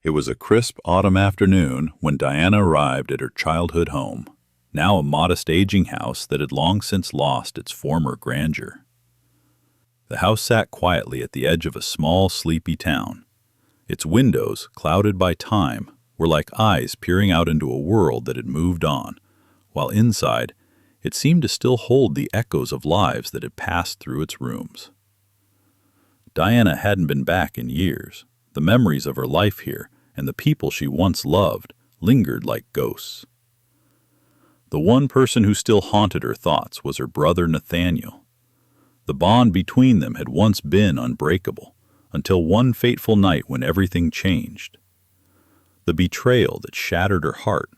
It was a crisp autumn afternoon when Diana arrived at her childhood home, now a modest aging house that had long since lost its former grandeur. The house sat quietly at the edge of a small, sleepy town. Its windows, clouded by time, were like eyes peering out into a world that had moved on, while inside, it seemed to still hold the echoes of lives that had passed through its rooms. Diana hadn't been back in years. The memories of her life here and the people she once loved lingered like ghosts. The one person who still haunted her thoughts was her brother Nathaniel. The bond between them had once been unbreakable, until one fateful night when everything changed. The betrayal that shattered her heart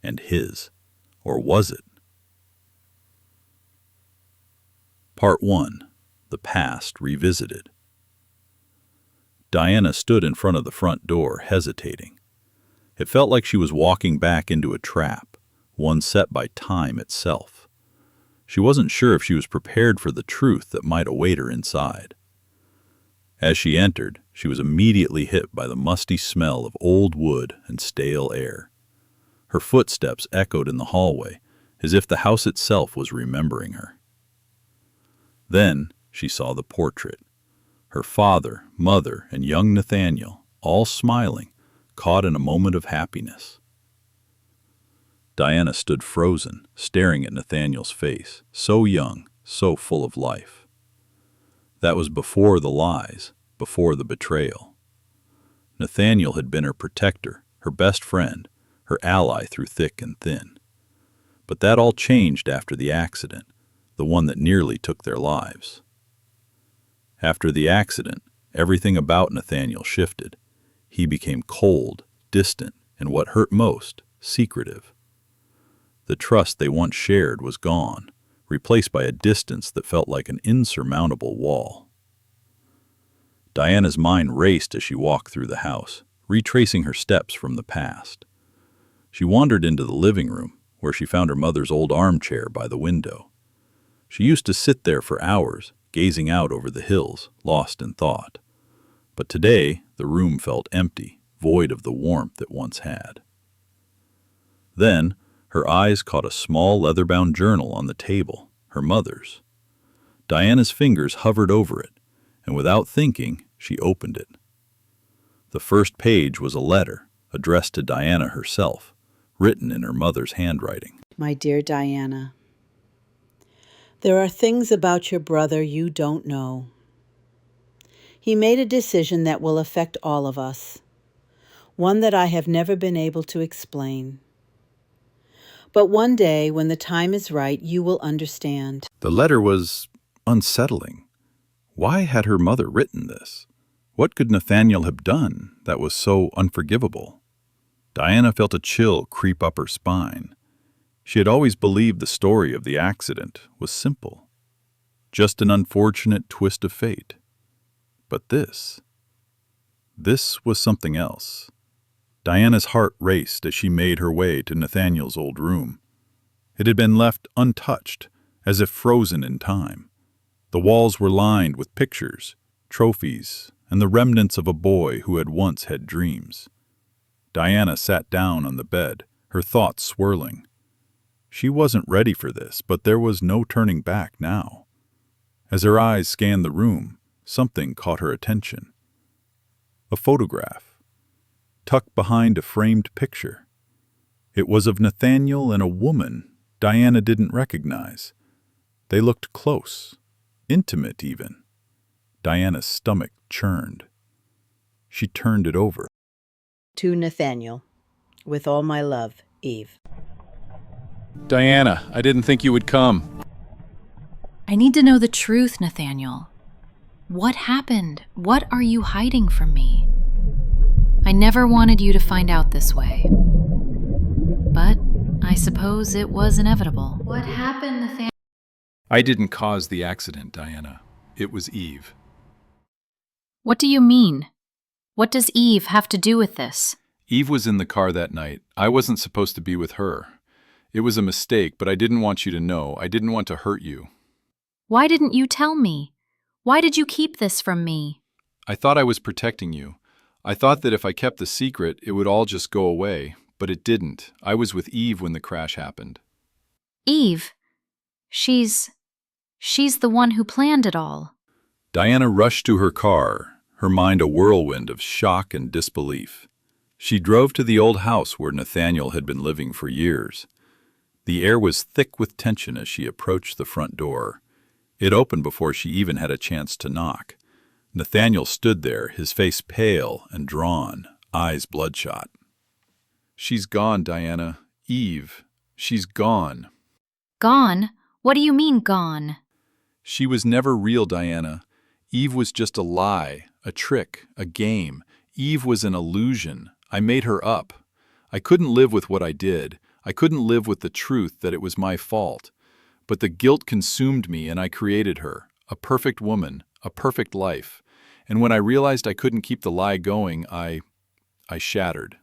and his. Or was it? Part 1. The Past Revisited. Diana stood in front of the front door, hesitating. It felt like she was walking back into a trap, one set by time itself. She wasn't sure if she was prepared for the truth that might await her inside. As she entered, she was immediately hit by the musty smell of old wood and stale air. Her footsteps echoed in the hallway, as if the house itself was remembering her. Then she saw the portrait. Her father, mother, and young Nathaniel, all smiling, caught in a moment of happiness. Diana stood frozen, staring at Nathaniel's face, so young, so full of life. That was before the lies, before the betrayal. Nathaniel had been her protector, her best friend, her ally through thick and thin. But that all changed after the accident, the one that nearly took their lives. After the accident, everything about Nathaniel shifted. He became cold, distant, and what hurt most, secretive. The trust they once shared was gone, replaced by a distance that felt like an insurmountable wall. Diana's mind raced as she walked through the house, retracing her steps from the past. She wandered into the living room, where she found her mother's old armchair by the window. She used to sit there for hours, gazing out over the hills, lost in thought. But today, the room felt empty, void of the warmth it once had. Then, her eyes caught a small leather-bound journal on the table, her mother's. Diana's fingers hovered over it, and without thinking, she opened it. The first page was a letter, addressed to Diana herself, written in her mother's handwriting. My dear Diana, there are things about your brother you don't know. He made a decision that will affect all of us, one that I have never been able to explain. But one day, when the time is right, you will understand. The letter was unsettling. Why had her mother written this? What could Nathaniel have done that was so unforgivable? Diana felt a chill creep up her spine. She had always believed the story of the accident was simple, just an unfortunate twist of fate. But this was something else. Diana's heart raced as she made her way to Nathaniel's old room. It had been left untouched, as if frozen in time. The walls were lined with pictures, trophies, and the remnants of a boy who had once had dreams. Diana sat down on the bed, her thoughts swirling. She wasn't ready for this, but there was no turning back now. As her eyes scanned the room, something caught her attention. A photograph, tucked behind a framed picture. It was of Nathaniel and a woman Diana didn't recognize. They looked close, intimate even. Diana's stomach churned. She turned it over. To Nathaniel, with all my love, Eve. Diana, I didn't think you would come. I need to know the truth, Nathaniel. What happened? What are you hiding from me? I never wanted you to find out this way. But I suppose it was inevitable. What happened, Nathaniel? I didn't cause the accident, Diana. It was Eve. What do you mean? What does Eve have to do with this? Eve was in the car that night. I wasn't supposed to be with her. It was a mistake, but I didn't want you to know. I didn't want to hurt you. Why didn't you tell me? Why did you keep this from me? I thought I was protecting you. I thought that if I kept the secret, it would all just go away, but it didn't. I was with Eve when the crash happened. Eve. She's the one who planned it all. Diana rushed to her car, her mind a whirlwind of shock and disbelief. She drove to the old house where Nathaniel had been living for years. The air was thick with tension as she approached the front door. It opened before she even had a chance to knock. Nathaniel stood there, his face pale and drawn, eyes bloodshot. She's gone, Diana. Eve. She's gone. Gone? What do you mean, gone? She was never real, Diana. Eve was just a lie, a trick, a game. Eve was an illusion. I made her up. I couldn't live with what I did. I couldn't live with the truth that it was my fault. But the guilt consumed me and I created her, a perfect woman, a perfect life. And when I realized I couldn't keep the lie going, I shattered.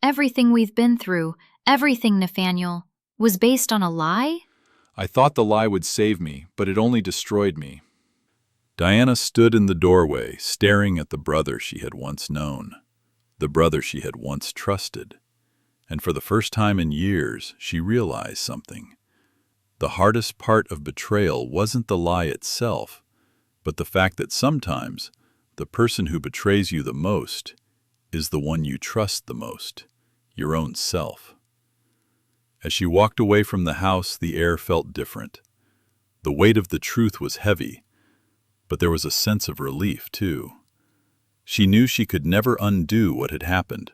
Everything we've been through, everything, Nathaniel, was based on a lie? I thought the lie would save me, but it only destroyed me. Diana stood in the doorway, staring at the brother she had once known, the brother she had once trusted. And for the first time in years, she realized something. The hardest part of betrayal wasn't the lie itself, but the fact that sometimes the person who betrays you the most is the one you trust the most, your own self. As she walked away from the house, the air felt different. The weight of the truth was heavy, but there was a sense of relief, too. She knew she could never undo what had happened,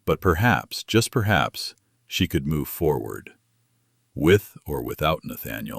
but perhaps, just perhaps, she could move forward, with or without Nathaniel.